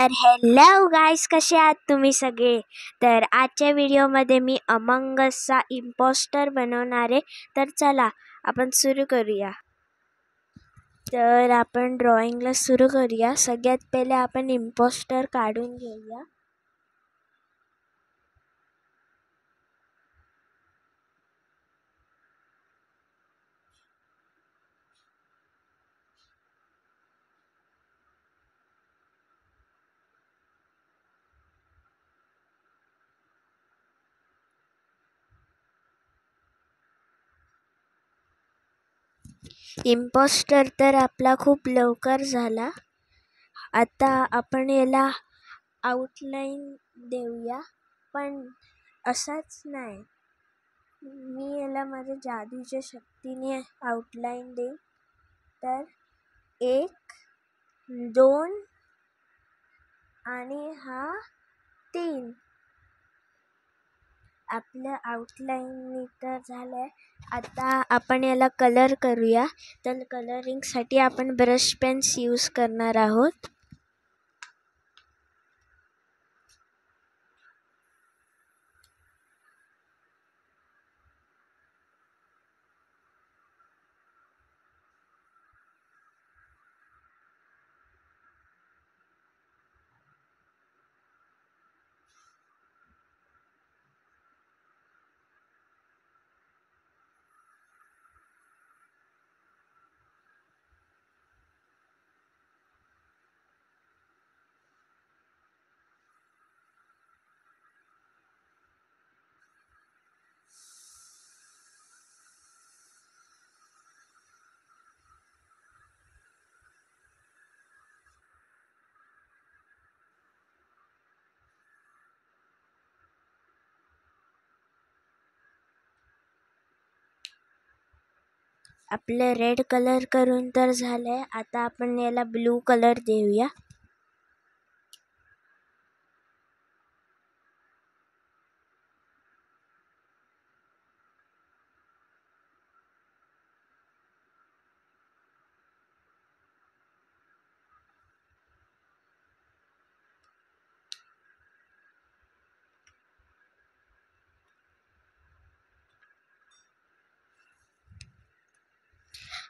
तर हॅलो गाईस, कसे आहात तुम्ही सगळे. तर आजच्या व्हिडिओमध्ये मी अमंग असचा इम्पॉस्टर बनवणार आहे. तर चला आपण सुरू करूया. तर आपण ड्रॉइंगला सुरू करूया. सगळ्यात पहिले आपण इम्पॉस्टर काढून घेऊया. इम्पॉस्टर तर आपला खूप लवकर झाला. आता आपण याला आउटलाईन देऊया, पण असाच नाही, मी याला माझ्या जादूच्या शक्तीने आउटलाईन देईन. तर 1 2 आणि हा 3 आपल्या आउटलाईन तर झालंय. आता आपण याला कलर करूया. तर कलरिंगसाठी आपण ब्रश पेन्स यूज करणार आहोत. आपलं रेड कलर करून तर झालंय. आता आपण याला ब्लू कलर देऊया.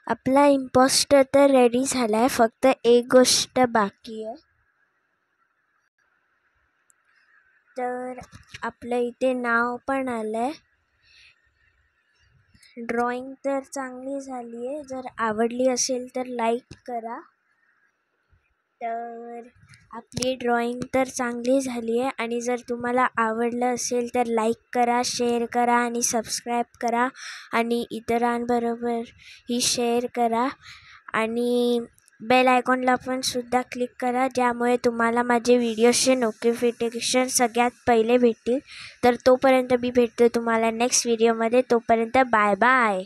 आपला इम्पॉस्टर तर रेडी झालाय, फक्त एक गोष्ट बाकी आहे. तर आपल्या इथे नाव पण आलंय. ड्रॉइंग तर चांगली झाली आहे. जर आवडली असेल तर लाईक करा. तर आपली ड्रॉइंग तर चांगली झाली आहे, आणि जर तुम्हाला आवडलं असेल तर लाईक करा, शेअर करा आणि सबस्क्राईब करा, आणि इतरांबरोबर ही शेअर करा, आणि बेल आयकॉनला पण सुद्धा क्लिक करा, ज्यामुळे तुम्हाला माझे व्हिडिओचे नोटिफिकेशन सगळ्यात पहिले भेटतील. तर तोपर्यंत मी भेटतो तुम्हाला नेक्स्ट व्हिडिओमध्ये. तोपर्यंत बाय बाय.